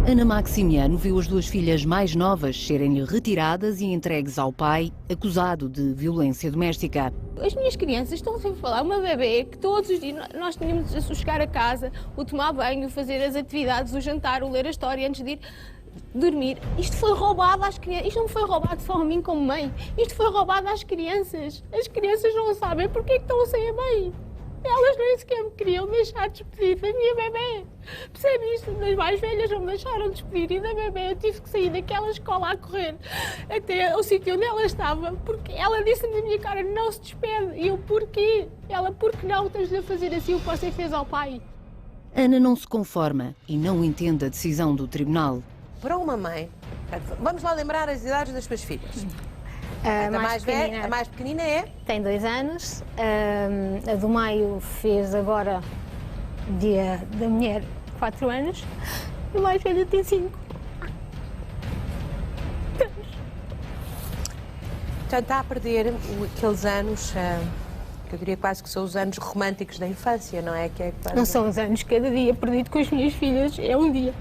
Ana Maximiano viu as duas filhas mais novas serem-lhe retiradas e entregues ao pai, acusado de violência doméstica. As minhas crianças estão sempre a falar, uma bebê que todos os dias nós tínhamos de chegar a casa, o tomar banho, fazer as atividades, o jantar, o ler a história antes de ir dormir. Isto foi roubado às crianças, isto não foi roubado só a mim como mãe, isto foi roubado às crianças. As crianças não sabem porque é que estão sem a mãe. Elas nem sequer me queriam deixar despedir da minha bebê. Percebe isto? Das mais velhas não me deixaram despedir e da bebê eu tive que sair daquela escola a correr até o sítio onde ela estava, porque ela disse-me na minha cara, não se despede. E eu, porquê? Ela, porque não tens de fazer assim o que você fez ao pai? Ana não se conforma e não entende a decisão do tribunal. Para uma mãe, vamos lá lembrar as idades das suas filhas. A mais pequenina é? Tem 2 anos, a do meio fez agora, dia da mulher, 4 anos, e a mais velha tem 5. Portanto, está a perder aqueles anos, que eu diria quase que são os anos românticos da infância, não é? Que é quase... Não são os anos, cada dia perdido com as minhas filhas é um dia.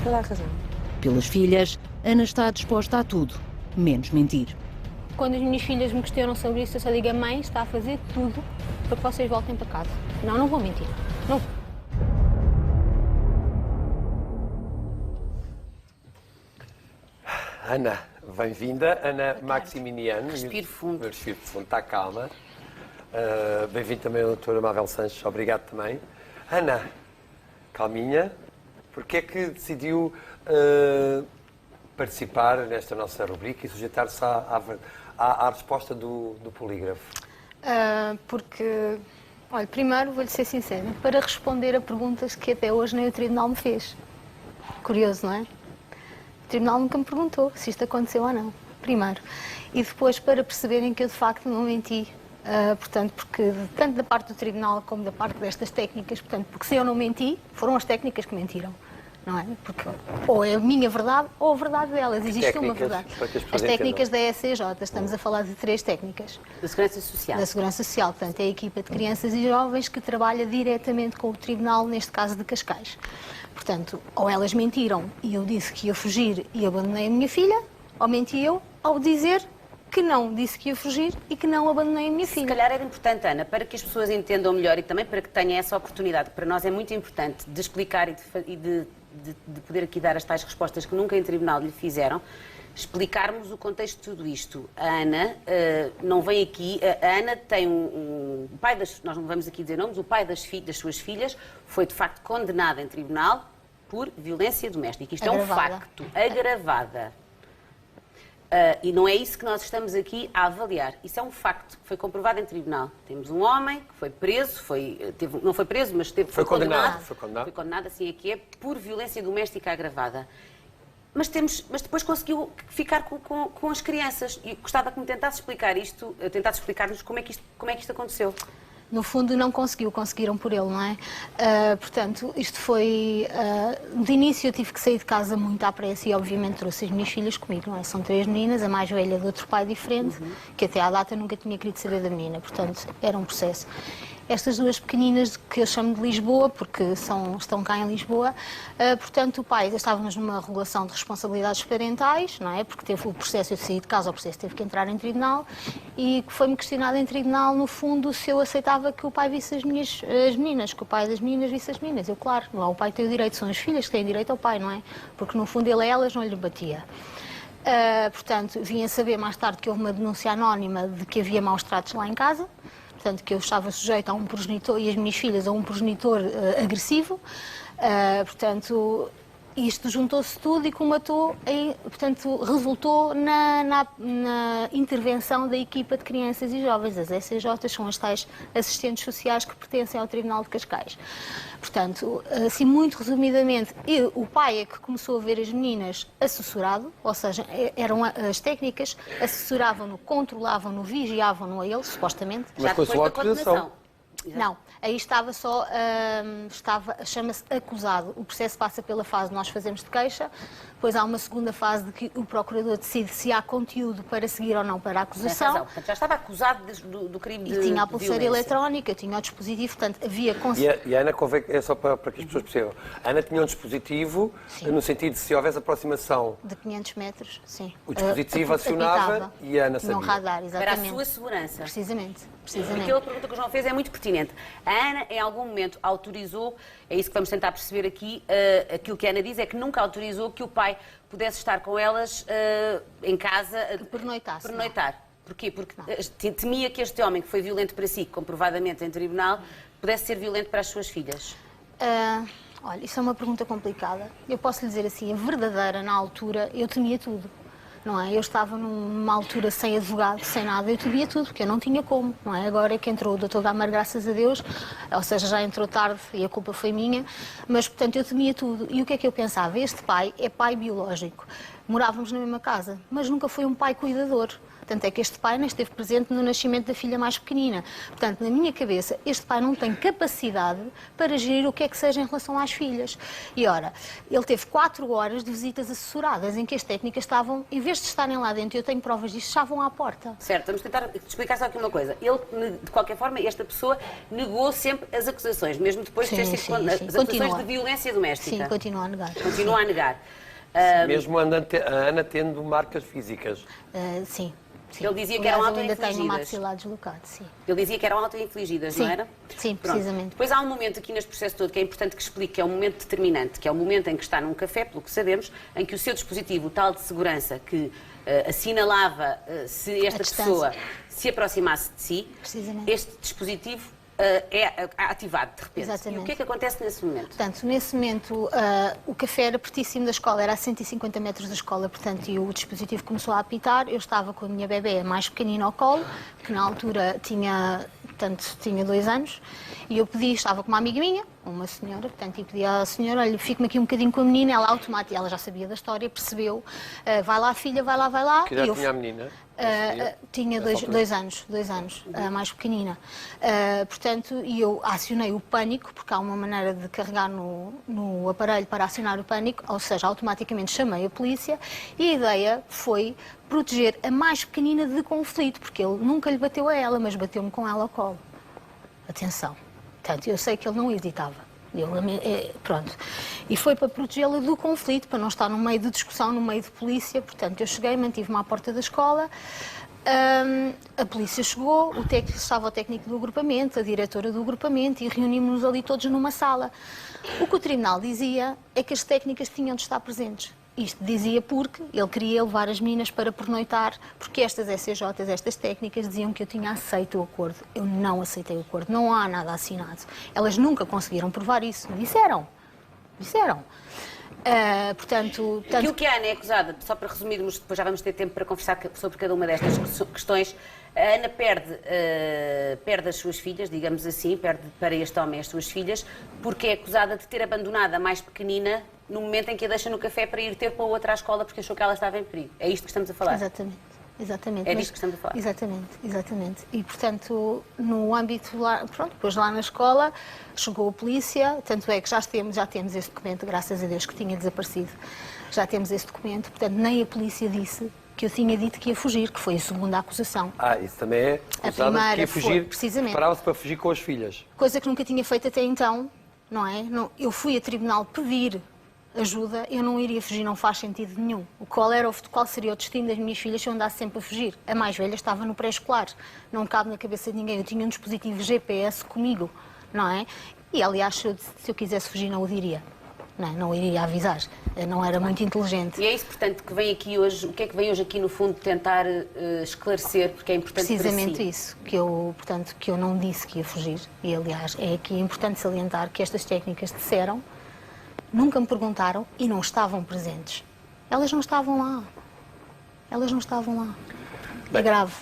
Toda a razão. Pelas filhas, Ana está disposta a tudo, menos mentir. Quando as minhas filhas me questionam sobre isso, eu só digo, a mãe está a fazer tudo para que vocês voltem para casa. Não, não vou mentir. Não. Ana, bem-vinda. Ana Maximiano. Respiro fundo. Respiro fundo, está calma. Bem-vindo também a doutora Mabel Sanches, obrigado também. Ana, calminha, porque é que decidiu participar nesta nossa rubrica e sujeitar-se à resposta do polígrafo? Porque, olha, primeiro vou-lhe ser sincera, para responder a perguntas que até hoje nem o tribunal me fez. Curioso, não é? O tribunal nunca me perguntou se isto aconteceu ou não, primeiro. E depois para perceberem que eu de facto não menti. Portanto, porque tanto da parte do tribunal como da parte destas técnicas, portanto, porque se eu não menti, foram as técnicas que mentiram. Não é? Porque ou é a minha verdade ou a verdade delas. Existe uma verdade. As técnicas da ECJ, estamos a falar de 3 técnicas. Da Segurança Social. Da Segurança Social, portanto, é a equipa de crianças e jovens que trabalha diretamente com o tribunal, neste caso de Cascais. Portanto, ou elas mentiram e eu disse que ia fugir e abandonei a minha filha, ou menti eu ao dizer que não disse que ia fugir e que não abandonei a minha filha. Se calhar era importante, Ana, para que as pessoas entendam melhor e também para que tenham essa oportunidade, que para nós é muito importante, de explicar e de poder aqui dar as tais respostas que nunca em tribunal lhe fizeram, explicarmos o contexto de tudo isto. A Ana não vem aqui, a Ana tem o pai nós não vamos aqui dizer nomes, o pai das suas filhas foi de facto condenado em tribunal por violência doméstica. Isto Agravada. é um facto, agravada. E não é isso que nós estamos aqui a avaliar. Isso é um facto que foi comprovado em tribunal. Temos um homem que foi preso, não foi preso, mas foi condenado. Foi condenado, assim é que é, por violência doméstica agravada. Mas depois conseguiu ficar com as crianças. E gostava que me tentasse explicar isto, tentasse explicar-nos como é que isto aconteceu. No fundo não conseguiram por ele, não é? Portanto, isto foi... de início eu tive que sair de casa muito à pressa e obviamente trouxe as minhas filhas comigo, não é? São 3 meninas, a mais velha de outro pai diferente, que até à data nunca tinha querido saber da menina, portanto era um processo. Estas 2 pequeninas, que eu chamo de Lisboa, porque estão cá em Lisboa, portanto o pai, estávamos numa regulação de responsabilidades parentais, não é? Porque teve o processo, eu saí de casa, o processo teve que entrar em tribunal e foi-me questionado em tribunal, no fundo, se eu aceitava que o pai visse as meninas, que o pai das meninas visse as meninas. Eu, claro, não é o pai que tem o direito, são as filhas que têm direito ao pai, não é? Porque no fundo ele a elas não lhe batia. Portanto, vim a saber mais tarde que houve uma denúncia anónima de que havia maus tratos lá em casa. Portanto, que eu estava sujeita a um progenitor e as minhas filhas a um progenitor agressivo. Portanto, isto juntou-se tudo e comatou, portanto, resultou na intervenção da equipa de crianças e jovens. As SCJs são as tais assistentes sociais que pertencem ao Tribunal de Cascais. Portanto, assim muito resumidamente, o pai é que começou a ver as meninas assessorado, ou seja, eram as técnicas, assessoravam-no, controlavam-no, vigiavam-no a ele, supostamente. Mas com a sua autorização. Não, aí estava só, chama-se acusado. O processo passa pela fase de nós fazemos de queixa, depois há uma segunda fase de que o procurador decide se há conteúdo para seguir ou não para a Tem acusação. razão. Portanto, já estava acusado do crime de E tinha a pulseira violência. eletrónica, tinha o dispositivo, portanto havia... E a Ana, convém, é só para que as pessoas percebam, a Ana tinha um dispositivo, Sim. no sentido de se houvesse aproximação, De 500 metros, sim. o dispositivo acionava apitava. e a Ana Tinha um sabia. radar, Para exatamente. a sua segurança. Precisamente. Aquela pergunta que o João fez é muito pertinente. A Ana, em algum momento, autorizou, é isso que vamos tentar perceber aqui, aquilo que a Ana diz é que nunca autorizou que o pai pudesse estar com elas em casa... Pernoitasse, Pernoitar. Porquê? Porque temia que este homem, que foi violento para si, comprovadamente em tribunal, pudesse ser violento para as suas filhas. Olha, isso é uma pergunta complicada. Eu posso lhe dizer assim, a verdadeira, na altura, eu temia tudo. Não é? Eu estava numa altura sem advogado, sem nada, eu temia tudo, porque eu não tinha como, não é? Agora é que entrou o Dr. Gamar, graças a Deus, ou seja, já entrou tarde e a culpa foi minha, mas, portanto, eu temia tudo. E o que é que eu pensava? Este pai é pai biológico. Morávamos na mesma casa, mas nunca foi um pai cuidador. Tanto é que este pai nem esteve presente no nascimento da filha mais pequenina. Portanto, na minha cabeça, este pai não tem capacidade para gerir o que é que seja em relação às filhas. E, ora, ele teve 4 horas de visitas assessoradas em que as técnicas estavam, em vez de estarem lá dentro, eu tenho provas disto, estavam à porta. Certo, vamos tentar explicar só aqui uma coisa. Ele, de qualquer forma, esta pessoa negou sempre as acusações, mesmo depois de ter sido as acusações Continua. de violência doméstica. Sim, continua a negar. Continua a negar. Mesmo a Ana tendo marcas físicas. Sim. Sim. Ele dizia que eram Aliás, eu ainda tenho um autoinfligidas. maxilar deslocado, sim. Ele dizia que eram autoinfligidas, Sim, não era? sim, Pronto. precisamente. Depois há um momento aqui neste processo todo que é importante que explique, que é um momento determinante, que é o momento em que está num café, pelo que sabemos, em que o seu dispositivo, o tal de segurança, que assinalava se esta pessoa se aproximasse de si, Precisamente. este dispositivo é ativado de repente. Exatamente. E o que é que acontece nesse momento? Portanto, nesse momento, o café era pertíssimo da escola, era a 150 metros da escola, portanto, e o dispositivo começou a apitar. Eu estava com a minha bebê mais pequenina ao colo, que na altura tinha 2 anos, e eu pedi, estava com uma amiga minha, uma senhora, portanto, e pedi à senhora, olha, fico-me aqui um bocadinho com a menina, ela automaticamente, ela já sabia da história, percebeu, vai lá filha, vai lá. Que já E eu tinha a menina? tinha 2 anos, a mais pequenina. Portanto, e eu acionei o pânico, porque há uma maneira de carregar no aparelho para acionar o pânico, ou seja, automaticamente chamei a polícia, e a ideia foi proteger a mais pequenina de conflito, porque ele nunca lhe bateu a ela, mas bateu-me com ela ao colo. Atenção. Portanto, eu sei que ele não hesitava. Pronto. E foi para protegê-la do conflito, para não estar no meio de discussão, no meio de polícia. Portanto, eu cheguei, mantive-me à porta da escola, a polícia chegou, estava o técnico do agrupamento, a diretora do agrupamento, e reunimos-nos ali todos numa sala. O que o tribunal dizia é que as técnicas tinham de estar presentes. Isto dizia porque ele queria levar as meninas para pernoitar, porque estas SCJs, estas técnicas, diziam que eu tinha aceito o acordo. Eu não aceitei o acordo, não há nada assinado. Elas nunca conseguiram provar isso. Disseram. Portanto, Aquilo que a Ana é acusada, só para resumirmos, depois já vamos ter tempo para conversar sobre cada uma destas questões, a Ana perde as suas filhas, digamos assim, perde para este homem as suas filhas, porque é acusada de ter abandonado a mais pequenina no momento em que a deixa no café para ir ter com a outra à escola porque achou que ela estava em perigo. É isto que estamos a falar? Exatamente. É disto que estamos a falar? Exatamente. E, portanto, no âmbito lá, depois lá na escola, chegou a polícia, tanto é que já temos esse documento, graças a Deus, que tinha desaparecido. Já temos esse documento, portanto, nem a polícia disse que eu tinha dito que ia fugir, que foi a segunda acusação. Isso também é acusada de que ia fugir, precisamente. preparava-se para fugir com as filhas. Coisa que nunca tinha feito até então, não é? Eu fui a tribunal pedir ajuda, eu não iria fugir, não faz sentido nenhum. Qual seria o destino das minhas filhas se eu andasse sempre a fugir? A mais velha estava no pré-escolar, não cabe na cabeça de ninguém. Eu tinha um dispositivo GPS comigo, não é? E, aliás, se eu quisesse fugir, não o diria. Não iria avisar, não era muito inteligente. E é isso, portanto, que vem aqui hoje, o que é que vem hoje aqui, no fundo, tentar esclarecer, porque é importante precisamente para si? Isso, que eu não disse que ia fugir. E, aliás, é aqui importante salientar que estas técnicas disseram, nunca me perguntaram e não estavam presentes. Elas não estavam lá. Bem, é grave.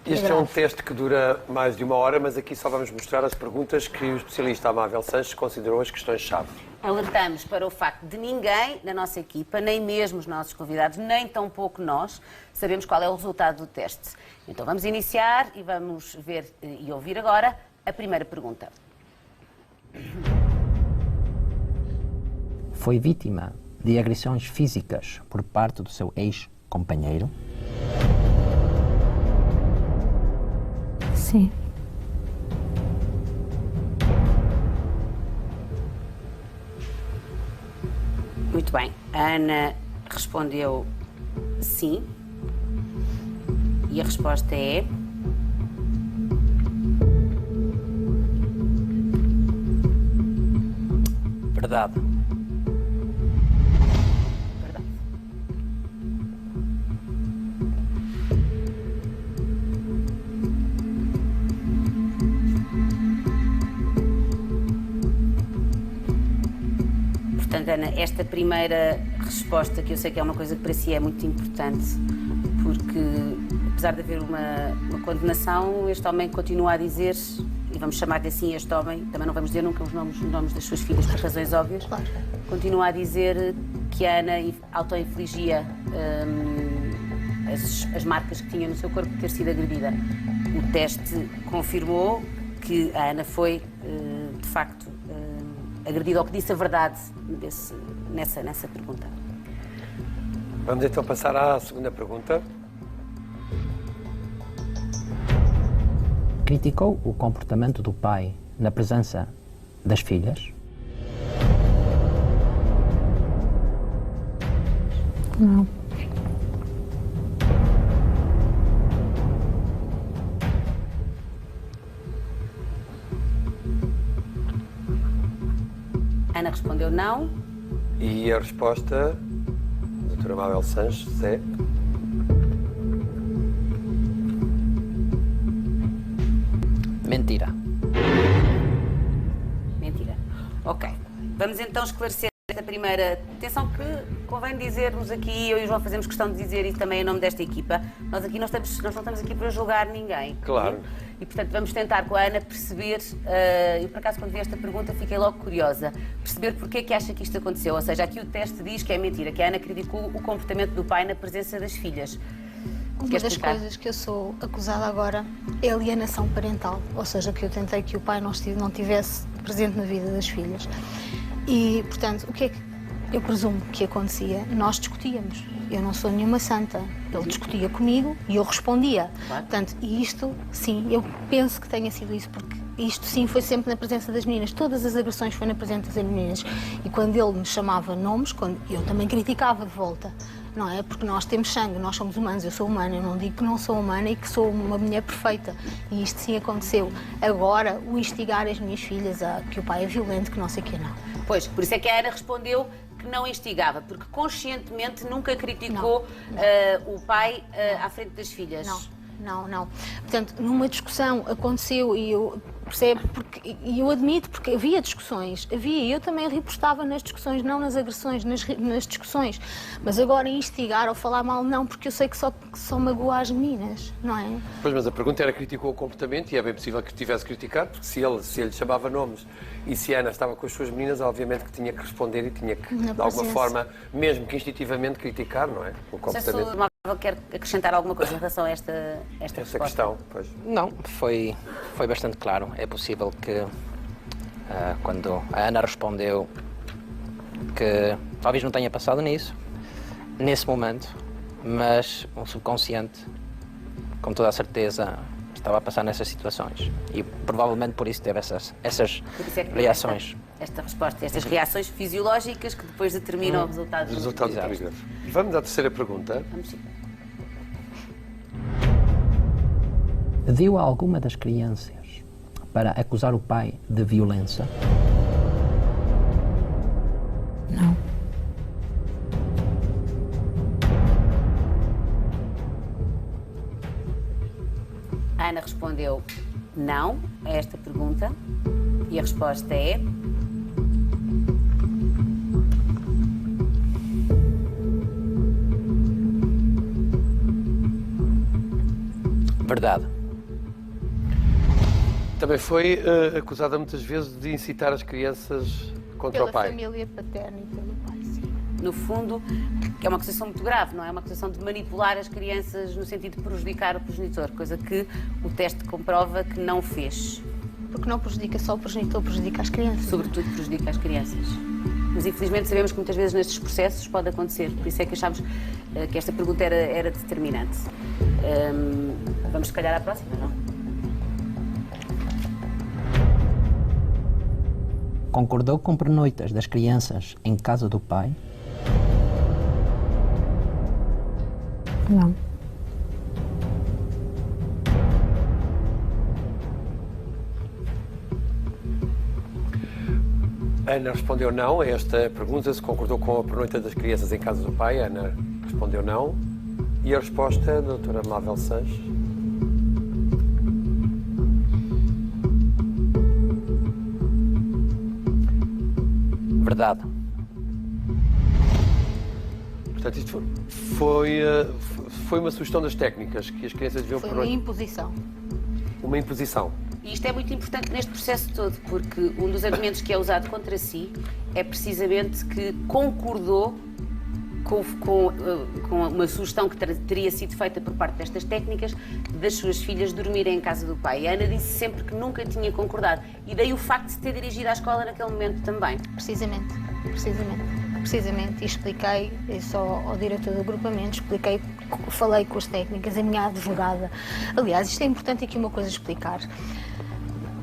Este é um teste que dura mais de 1 hora, mas aqui só vamos mostrar as perguntas que o especialista Amável Sanches considerou as questões-chave. Alertamos para o facto de ninguém da nossa equipa, nem mesmo os nossos convidados, nem tampouco nós, sabemos qual é o resultado do teste. Então vamos iniciar e vamos ver e ouvir agora A primeira pergunta. Foi vítima de agressões físicas por parte do seu ex-companheiro? Sim. Muito bem. A Ana respondeu sim. E a resposta é... Verdade. Verdade. Portanto, Ana, esta primeira resposta, que eu sei que é uma coisa que para si é muito importante, porque apesar de haver uma condenação, este homem continua a dizer, e vamos chamar-lhe assim este homem, também não vamos dizer nunca os nomes das suas filhas por razões óbvias, Claro. continua a dizer que a Ana auto-infligia as marcas que tinha no seu corpo de ter sido agredida. O teste confirmou que a Ana foi, de facto, agredida, ou que disse a verdade nessa pergunta. Vamos então passar à segunda pergunta. Criticou o comportamento do pai na presença das filhas? Não. Ana respondeu não. E a resposta, doutora Mabel Sanches, é... Mentira. Mentira. Ok. Vamos então esclarecer esta primeira. Atenção que convém dizer-nos aqui, eu e o João fazemos questão de dizer isso também em nome desta equipa, nós aqui nós não estamos aqui para julgar ninguém. Claro. E portanto vamos tentar com a Ana perceber, eu por acaso quando vi esta pergunta fiquei logo curiosa, perceber porque é que acha que isto aconteceu. Ou seja, aqui o teste diz que é mentira, que a Ana criticou o comportamento do pai na presença das filhas. Uma Quer das explicar? coisas que eu sou acusada agora é alienação parental, ou seja, que eu tentei que o pai não estivesse presente na vida das filhas. E, portanto, o que é que eu presumo que acontecia? Nós discutíamos. Eu não sou nenhuma santa. Ele discutia comigo e eu respondia. Claro. Portanto, e isto, sim, eu penso que tenha sido isso, porque isto, sim, foi sempre na presença das meninas. Todas as agressões foi na presença das meninas. E quando ele me chamava nomes, eu também criticava de volta. Não é? Porque nós temos sangue, nós somos humanos, eu sou humana, eu não digo que não sou humana e que sou uma mulher perfeita. E isto sim aconteceu. Agora, o instigar as minhas filhas que o pai é violento, que não sei o que não. Pois, por isso é que a Ana respondeu que não instigava, porque conscientemente nunca criticou o pai à frente das filhas. Não. Portanto, numa discussão aconteceu e eu percebo, e eu admito, porque havia discussões, e eu também repostava nas discussões, não nas agressões, nas discussões. Mas agora instigar ou falar mal, não, porque eu sei que só magoa as meninas, não é? Pois, mas a pergunta era: criticou o comportamento, e é bem possível que tivesse criticado, porque se ele chamava nomes e se a Ana estava com as suas meninas, obviamente que tinha que responder e tinha que, de alguma forma, mesmo que instintivamente, criticar, não é? O comportamento. Se o Mabel quer acrescentar alguma coisa em relação a esta Essa questão, pois. Não, foi bastante claro. É possível que, quando a Ana respondeu que talvez não tenha passado nisso, nesse momento, mas o subconsciente, com toda a certeza, estava a passar nessas situações. E provavelmente por isso teve essas Por isso é que reações. Esta resposta, estas reações fisiológicas que depois determinam o resultado. Resultado do polígrafo. Vamos à terceira pergunta. Vamos sim. Pediu a alguma das crianças para acusar o pai de violência? Não. A Ana respondeu não a esta pergunta e a resposta é... Verdade. Também foi acusada muitas vezes de incitar as crianças contra o pai. Pela família paterna e pelo pai, sim. No fundo, é uma acusação muito grave, não é? Uma acusação de manipular as crianças no sentido de prejudicar o progenitor, coisa que o teste comprova que não fez. porque não prejudica só o progenitor, prejudica as crianças. Sobretudo prejudica as crianças. Mas infelizmente sabemos que muitas vezes nestes processos pode acontecer, por isso é que achámos que esta pergunta era determinante. Vamos se calhar à próxima, não? Concordou com pernoitas das crianças em casa do pai? Não. Ana respondeu não a esta pergunta, se concordou com a pernoita das crianças em casa do pai. Ana respondeu não. E a resposta da doutora Amável Sanches? Verdade. Portanto, isto foi uma sugestão das técnicas que as crianças deviam... Foi uma imposição. Uma imposição. E isto é muito importante neste processo todo, porque um dos argumentos que é usado contra si é precisamente que concordou com uma sugestão que teria sido feita por parte destas técnicas das suas filhas dormirem em casa do pai. E a Ana disse sempre que nunca tinha concordado. E daí o facto de se ter dirigido à escola naquele momento também. Precisamente. E expliquei isso ao diretor do agrupamento, falei com as técnicas, a minha advogada. Aliás, isto é importante aqui uma coisa explicar.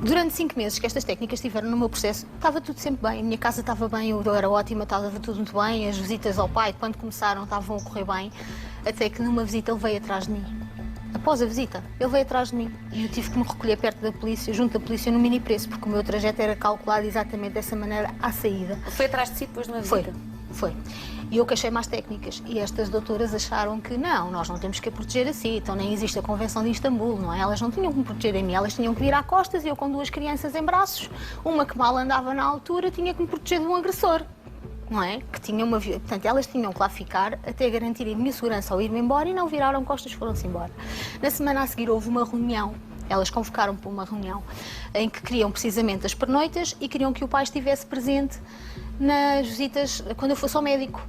Durante 5 meses que estas técnicas estiveram no meu processo, estava tudo sempre bem. A minha casa estava bem, eu era ótima, estava tudo muito bem. As visitas ao pai, quando começaram, estavam a correr bem. Até que numa visita ele veio atrás de mim. Após a visita, ele veio atrás de mim. E eu tive que me recolher perto da polícia, junto da polícia, no mini preço, porque o meu trajeto era calculado exatamente dessa maneira à saída. Foi atrás de si depois de uma visita? Foi. E eu queixei-me às técnicas. E estas doutoras acharam que não, nós não temos que a proteger assim. Então nem existe a Convenção de Istambul, não é? Elas não tinham que me proteger a mim, elas tinham que virar costas e eu com 2 crianças em braços. Uma que mal andava na altura tinha que me proteger de um agressor. Não é? Que tinha uma... Portanto, elas tinham que lá ficar até garantirem a minha segurança ao ir-me embora e não viraram costas, foram-se embora. Na semana a seguir houve uma reunião. Elas convocaram para uma reunião em que queriam precisamente as pernoitas e queriam que o pai estivesse presente nas visitas quando eu fosse ao médico.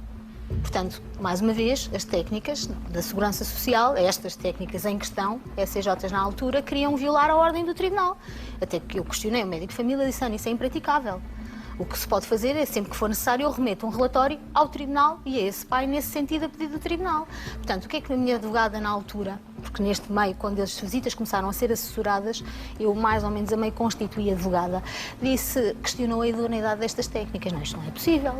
Portanto, mais uma vez, as técnicas da Segurança Social, estas técnicas em questão, SCJs na altura, queriam violar a ordem do tribunal. Até que eu questionei o médico de família e disse: isso é impraticável. O que se pode fazer é, sempre que for necessário, eu remeto um relatório ao tribunal e a esse pai, nesse sentido, a pedido do tribunal. Portanto, o que é que a minha advogada, na altura, porque neste meio, quando as visitas começaram a ser assessoradas, eu mais ou menos a meio constituí advogada, questionou a idoneidade destas técnicas. Não, isto não é possível.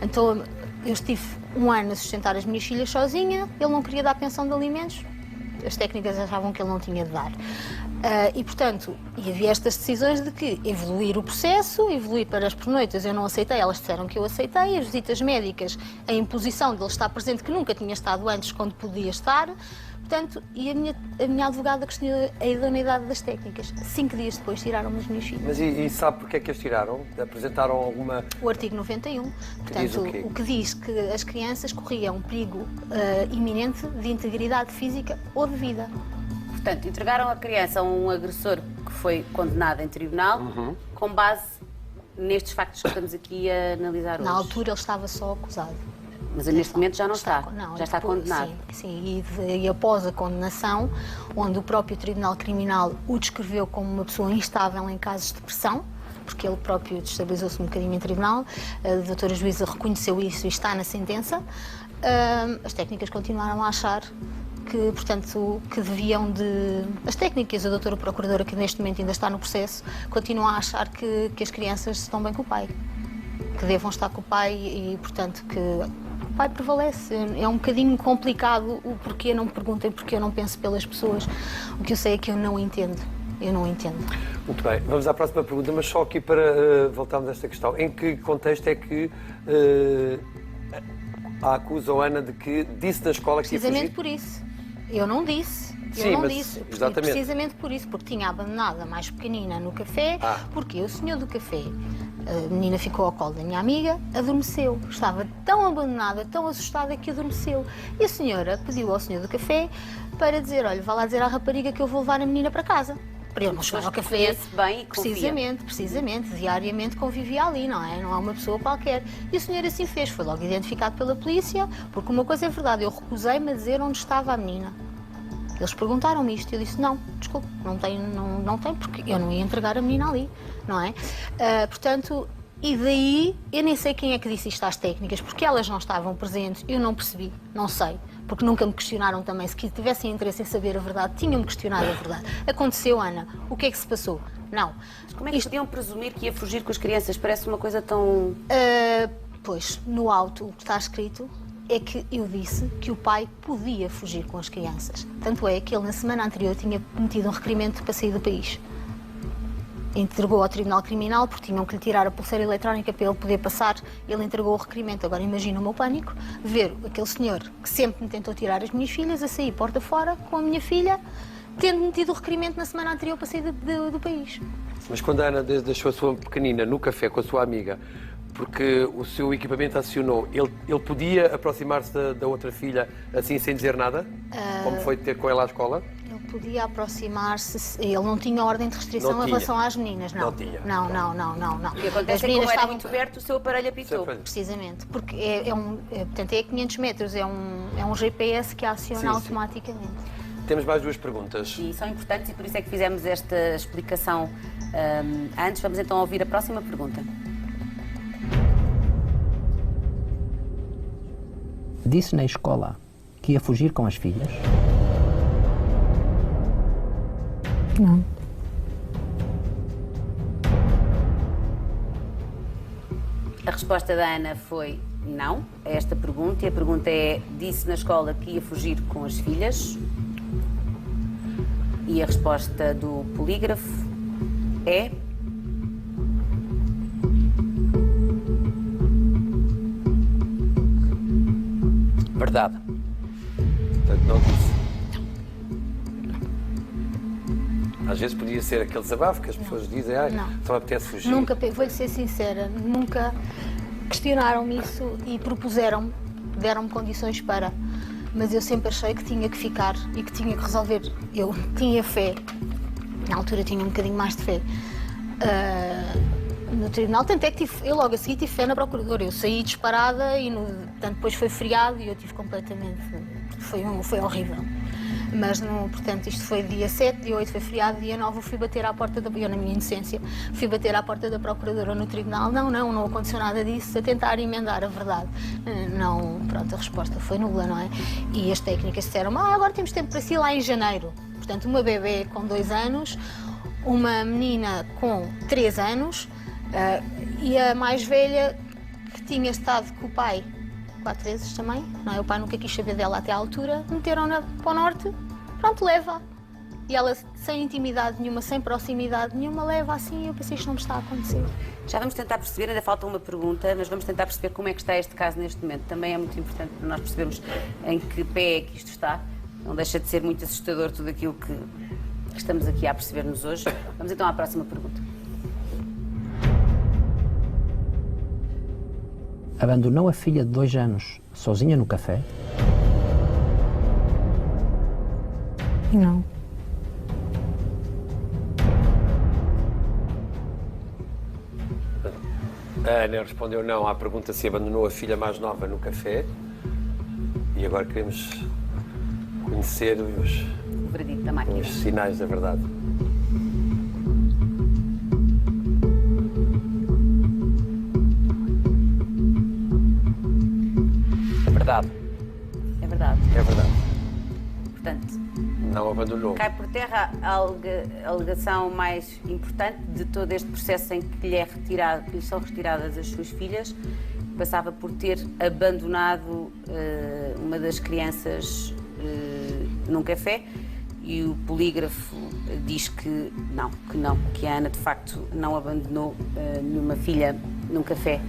Então, eu estive 1 ano a sustentar as minhas filhas sozinha, ele não queria dar pensão de alimentos, as técnicas achavam que ele não tinha de dar. E, portanto, havia estas decisões de que evoluir o processo, evoluir para as pernoitas, eu não aceitei, elas disseram que eu aceitei, as visitas médicas, a imposição de ele estar presente, que nunca tinha estado antes, quando podia estar, portanto, e a minha advogada questionou a idoneidade das técnicas. 5 dias depois tiraram-me as minhas filhas. Mas e sabe porque é que as tiraram? Apresentaram alguma... O artigo 91, portanto, o que diz que as crianças corriam um perigo iminente de integridade física ou de vida. Portanto, entregaram a criança a um agressor que foi condenado em tribunal com base nestes factos que estamos aqui a analisar hoje. Na altura ele estava só acusado. Mas neste momento já não está. Já está depois, condenado. Sim, e após a condenação, onde o próprio Tribunal Criminal o descreveu como uma pessoa instável em casos de pressão, porque ele próprio destabilizou-se um bocadinho em tribunal, a doutora juíza reconheceu isso e está na sentença, as técnicas continuaram a achar que, portanto, que deviam de... As técnicas, a doutora procuradora, que neste momento ainda está no processo, continuam a achar que as crianças estão bem com o pai, que devam estar com o pai e, portanto, que o pai prevalece. É um bocadinho complicado o porquê, não me perguntem porque eu não penso pelas pessoas. O que eu sei é que eu não entendo. Eu não entendo. Muito bem, vamos à próxima pergunta, mas só aqui para voltarmos a esta questão. Em que contexto é que acusam a Ana de que disse na escola que ia fugir? Precisamente por isso. Eu não disse. Sim, eu não mas disse. exatamente. Precisamente por isso, porque tinha abandonado a mais pequenina no café, porque o senhor do café, a menina ficou ao colo da minha amiga, adormeceu. Estava tão abandonada, tão assustada que adormeceu. E a senhora pediu ao senhor do café para dizer: olha, vá lá dizer à rapariga que eu vou levar a menina para casa. Para eu não chegar ao café. Conhece bem e confia. Precisamente, diariamente convivia ali, não é? Não é uma pessoa qualquer. E o senhor assim fez, foi logo identificado pela polícia, porque uma coisa é verdade, eu recusei-me a dizer onde estava a menina. Eles perguntaram-me isto e eu disse, não, desculpe, não tem, porque eu não ia entregar a menina ali, não é? Portanto, e daí, eu nem sei quem é que disse isto às técnicas, porque elas não estavam presentes, eu não percebi, não sei, porque nunca me questionaram também. Se tivessem interesse em saber a verdade, tinham-me questionado a verdade. Aconteceu, Ana, o que é que se passou? Não. Mas como é que podiam presumir que ia fugir com as crianças? Parece uma coisa tão... Pois, no auto, o que está escrito é que eu disse que o pai podia fugir com as crianças. Tanto é que ele, na semana anterior, tinha metido um requerimento para sair do país. Entregou ao Tribunal Criminal, porque tinham que lhe tirar a pulseira eletrónica para ele poder passar. Ele entregou o requerimento. Agora imagina o meu pânico, ver aquele senhor que sempre me tentou tirar as minhas filhas, a sair porta fora com a minha filha, tendo metido o requerimento na semana anterior para sair do país. Mas quando a Ana deixou a sua pequenina no café com a sua amiga, porque o seu equipamento acionou, ele podia aproximar-se da outra filha assim sem dizer nada? Como foi ter com ela à escola? Ele podia aproximar-se, ele não tinha ordem de restrição em relação às meninas, não. Não tinha. Não. O que acontece é que como era muito perto, o seu aparelho apitou. Precisamente, porque portanto, é a 500 metros, é um GPS que aciona automaticamente. Temos mais duas perguntas. E são importantes e por isso é que fizemos esta explicação antes. Vamos então ouvir a próxima pergunta. Disse na escola que ia fugir com as filhas? Não. A resposta da Ana foi não a esta pergunta. E a pergunta é, disse na escola que ia fugir com as filhas? E a resposta do polígrafo é... Verdade. Portanto, não disse. Às vezes podia ser aquele desabafo que as pessoas dizem, só me apetece fugir. Nunca, vou-lhe ser sincera, nunca questionaram-me isso e propuseram-me, deram-me condições para, mas eu sempre achei que tinha que ficar e que tinha que resolver. Eu tinha fé, na altura tinha um bocadinho mais de fé, no tribunal, tanto é que eu logo a seguir tive fé na procuradora. Eu saí disparada e portanto, depois foi feriado e eu tive completamente, foi horrível. Mas, portanto, isto foi dia 7, dia 8 foi feriado, dia 9 eu fui bater à porta eu na minha inocência, fui bater à porta da procuradora no tribunal, não aconteceu nada disso, a tentar emendar a verdade. Não, pronto, a resposta foi nula, não é? E as técnicas disseram, agora temos tempo para si lá em janeiro. Portanto, uma bebê com 2 anos, uma menina com 3 anos e a mais velha que tinha estado com o pai 4 vezes também, não é? O pai nunca quis saber dela até à altura, meteram-na para o norte, pronto, leva. E ela, sem intimidade nenhuma, sem proximidade nenhuma, leva assim, eu pensei, isto não me está a acontecer. Já vamos tentar perceber, ainda falta uma pergunta, mas vamos tentar perceber como é que está este caso neste momento. Também é muito importante para nós percebermos em que pé é que isto está. Não deixa de ser muito assustador tudo aquilo que estamos aqui a perceber-nos hoje. Vamos então à próxima pergunta. Abandonou a filha de 2 anos sozinha no café? Não. A Ana respondeu não à pergunta se abandonou a filha mais nova no café. E agora queremos conhecer O veredito da máquina. os sinais da verdade. É verdade. É verdade. É verdade. Portanto, Não abandonou. cai por terra a alegação mais importante de todo este processo em que lhe são retiradas as suas filhas, passava por ter abandonado uma das crianças num café, e o polígrafo diz que a Ana de facto não abandonou nenhuma filha num café.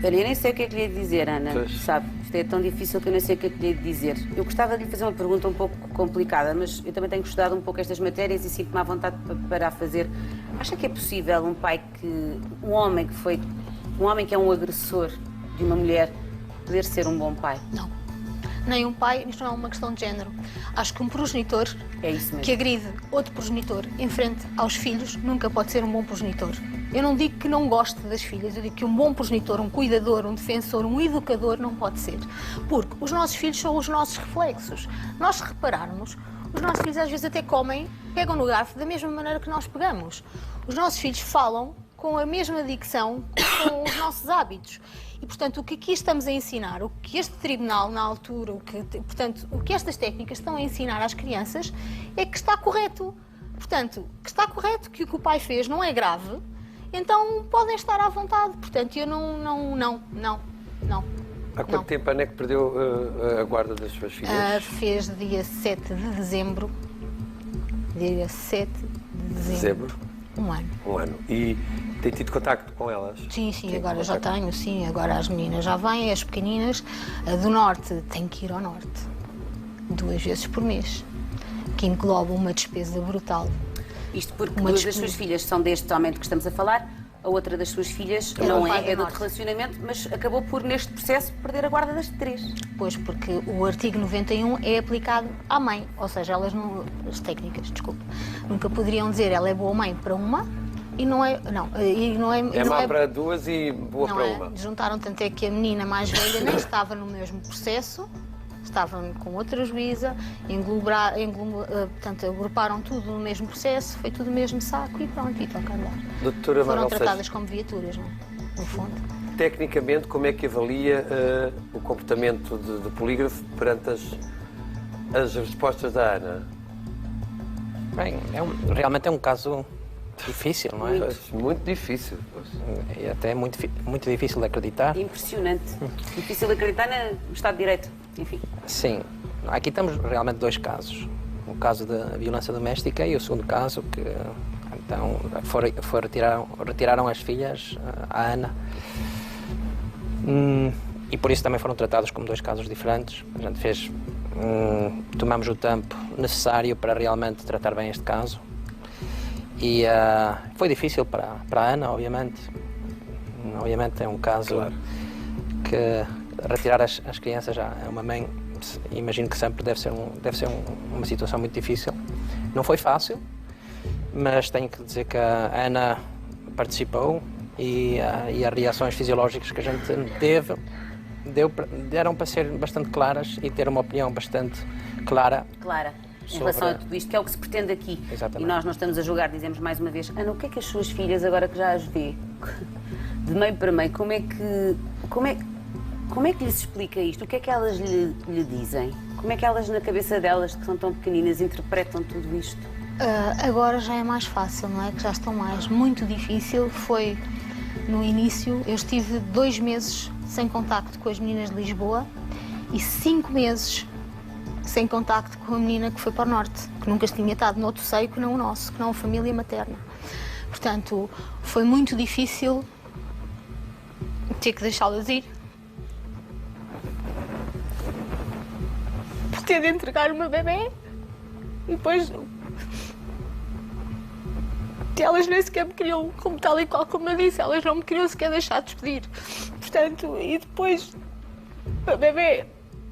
Eu nem sei o que é que lhe ia dizer, Ana, sabe? Isto é tão difícil que eu nem sei o que é que lhe ia dizer. Eu gostava de lhe fazer uma pergunta um pouco complicada, mas eu também tenho estudado um pouco estas matérias e sinto-me à vontade para a fazer. Acha que é possível um homem que é um agressor de uma mulher, poder ser um bom pai? Não. Nem um pai, isto não é uma questão de género. Acho que um progenitor É isso mesmo. que agride outro progenitor em frente aos filhos nunca pode ser um bom progenitor. Eu não digo que não goste das filhas, eu digo que um bom progenitor, um cuidador, um defensor, um educador não pode ser. Porque os nossos filhos são os nossos reflexos. Nós, se repararmos, os nossos filhos às vezes até comem, pegam no garfo da mesma maneira que nós pegamos. Os nossos filhos falam com a mesma dicção, com os nossos hábitos. E, portanto, o que aqui estamos a ensinar, o que este tribunal, na altura, o que estas técnicas estão a ensinar às crianças é que está correto. Portanto, que está correto, que o que o pai fez não é grave, então podem estar à vontade. Portanto, eu não. Há quanto tempo a Ana é que perdeu a guarda das suas filhas? Fez dia 7 de dezembro. Dia 7 de dezembro. Um ano. Um ano. E tem tido contacto com elas? Sim, agora já tenho, sim. Agora as meninas já vêm, as pequeninas. A do Norte tem que ir ao Norte 2 vezes por mês, que engloba uma despesa brutal. Isto porque duas das suas filhas são deste aumento que estamos a falar, a outra das suas filhas não é de outro relacionamento, mas acabou por, neste processo, perder a guarda das 3. Pois, porque o artigo 91 é aplicado à mãe, ou seja, elas não, as técnicas, desculpe, nunca poderiam dizer ela é boa mãe para uma e não é, É má para 2 e boa para uma. Juntaram, tanto é que a menina mais velha nem estava no mesmo processo, estava com outra juíza, portanto, agruparam tudo no mesmo processo, foi tudo no mesmo saco e pronto, e toca andar. Doutora Foram Manuel tratadas Seixas, como viaturas, não é? No fundo. tecnicamente, como é que avalia o comportamento de polígrafo perante as respostas da Ana? Bem, realmente é um caso difícil, não é? Muito difícil. E até muito difícil de acreditar. Impressionante. Difícil de acreditar no Estado de Direito. Enfim. Sim. Aqui temos realmente 2 casos. O caso da violência doméstica e o segundo caso que então retiraram as filhas à Ana. E por isso também foram tratados como 2 casos diferentes. A gente tomamos o tempo necessário para realmente tratar bem este caso. E foi difícil para a Ana, obviamente. Obviamente é um caso que retirar as crianças já é uma mãe, imagino que sempre deve ser uma situação muito difícil. Não foi fácil, mas tenho que dizer que a Ana participou e as reações fisiológicas que a gente teve deram para ser bastante claras e ter uma opinião bastante clara. Em relação a tudo isto, que é o que se pretende aqui. Exatamente. E nós não estamos a julgar, dizemos mais uma vez, Ana, o que é que as suas filhas, agora que já as vê, de mãe para mãe, como é que lhes explica isto? O que é que elas lhe dizem? Como é que elas, na cabeça delas, que são tão pequeninas, interpretam tudo isto? Agora já é mais fácil, não é? Que já estão mais. Muito difícil foi no início. Eu estive 2 meses sem contacto com as meninas de Lisboa e 5 meses sem contacto com a menina que foi para o Norte, que nunca tinha estado no outro seio que não o nosso, que não a família materna. Portanto, foi muito difícil ter que deixá-las ir. Ter de entregar uma bebê e depois elas nem sequer me queriam, como tal e qual como eu disse, elas não me queriam sequer deixar despedir. Portanto, e depois a bebê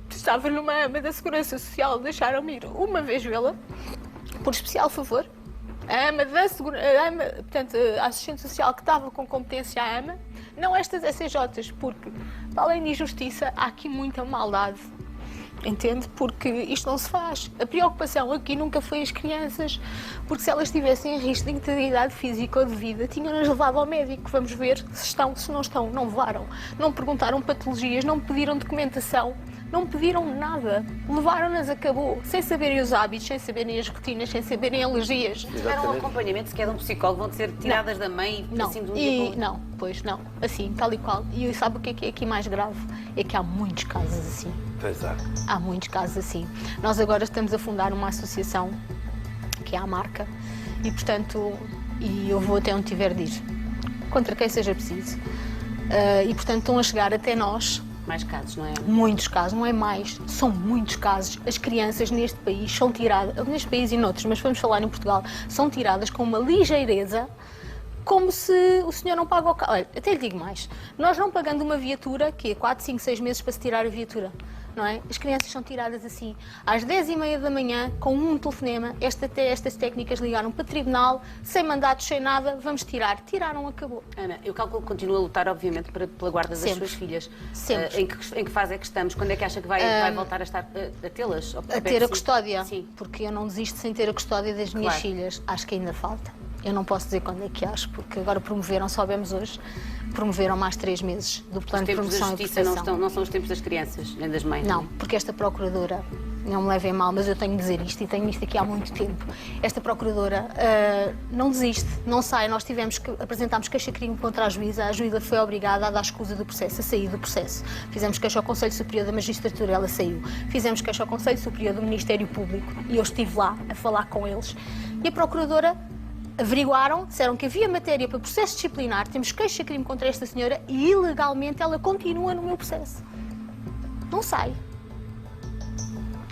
estava numa ama da Segurança Social, deixaram-me ir uma vez vê-la, por especial favor. A ama portanto, a assistente social que estava com competência à ama, não estas SCJs, porque, para além de injustiça, há aqui muita maldade. Entende? Porque isto não se faz. A preocupação aqui nunca foi as crianças, porque se elas tivessem risco de integridade física ou de vida, tinham-nas levado ao médico. Vamos ver se estão, se não estão. Não levaram. Não perguntaram patologias, não pediram documentação, não pediram nada. Levaram-nas, acabou. Sem saberem os hábitos, sem saberem as rotinas, sem saberem alergias. Tiveram um acompanhamento sequer de um psicólogo, vão ser tiradas da mãe e assim de um dia para o outro? Não, pois não. Assim, tal e qual. E sabe o que é aqui mais grave? É que há muitos casos assim. Pois é. Há muitos casos assim. Nós agora estamos a fundar uma associação, que é a Marca, e portanto, eu vou até onde tiver de ir, contra quem seja preciso. E portanto estão a chegar até nós. Mais casos, não é? Muitos casos, não é mais, são muitos casos. As crianças neste país são tiradas, neste país e noutros, mas vamos falar em Portugal, são tiradas com uma ligeireza, como se o senhor não paga o carro. Olha, até lhe digo mais, nós não pagando uma viatura, que é 4, 5, 6 meses para se tirar a viatura. não é? As crianças são tiradas assim, às 10h30 da manhã, com um telefonema, estas técnicas ligaram para tribunal, sem mandatos, sem nada, vamos tirar. Tiraram, acabou. Ana, eu calculo que continua a lutar, obviamente, pela guarda das Sempre. suas filhas. Sempre. Em que fase é que estamos? Quando é que acha que vai voltar a estar a tê-las? A ter a custódia, Sim. porque eu não desisto sem ter a custódia das minhas Claro. filhas. Acho que ainda falta. Eu não posso dizer quando é que acho, porque agora promoveram, soubemos hoje, promoveram mais 3 meses do plano de Os tempos da promoção e justiça proteção. não são os tempos das crianças, nem das mães. Não, porque esta procuradora, não me levem mal, mas eu tenho de dizer isto e tenho isto aqui há muito tempo. Esta procuradora não desiste, não sai. Nós apresentámos queixa-crime contra a juíza foi obrigada a dar escusa do processo, a sair do processo. Fizemos queixa ao Conselho Superior da Magistratura, ela saiu. Fizemos queixa ao Conselho Superior do Ministério Público e eu estive lá a falar com eles. E a procuradora averiguaram, disseram que havia matéria para processo disciplinar, temos queixa-crime contra esta senhora e ilegalmente ela continua no meu processo. Não sai.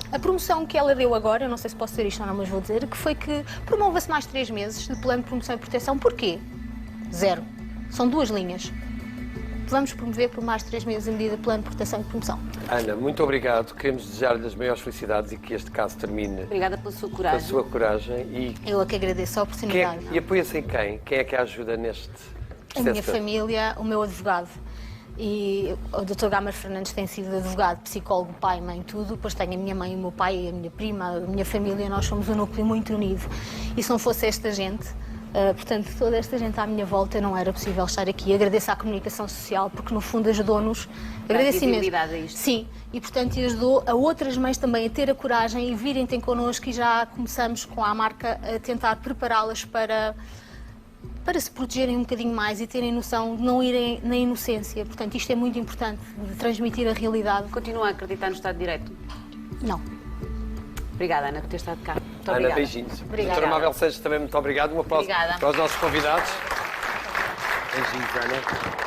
A promoção que ela deu agora, eu não sei se posso dizer isto ou não, mas vou dizer, que foi que promova-se mais 3 meses de plano de promoção e proteção. Porquê? 0. São 2 linhas. Vamos promover por mais 3 meses a medida de plano de proteção e promoção. Ana, muito obrigado. Queremos desejar-lhe as maiores felicidades e que este caso termine Obrigada pela sua com a coragem. sua coragem. E, Eu é que agradeço a oportunidade. e apoia-se em quem? Quem é que a ajuda neste A processo? minha família, o meu advogado. E o Dr. Gamar Fernandes tem sido advogado, psicólogo, pai, mãe, tudo. Depois tenho a minha mãe, o meu pai, a minha prima, a minha família. Nós somos um núcleo muito unido. E se não fosse esta gente, portanto, toda esta gente à minha volta, não era possível estar aqui. Agradeço à comunicação social, porque no fundo ajudou-nos. Agradeço imenso. visibilidade a isto. Sim, e portanto ajudou a outras mães também a ter a coragem e virem ter connosco, e já começamos com a marca a tentar prepará-las para se protegerem um bocadinho mais e terem noção de não irem na inocência. Portanto, isto é muito importante, de transmitir a realidade. Continua a acreditar no Estado de Direito? Não. Obrigada, Ana, por ter estado cá. Muito Ana, obrigada. beijinhos. Obrigada. Doutora Mabel Sanches, também muito obrigado. Um aplauso Obrigada. para os nossos convidados. Beijinhos, Ana.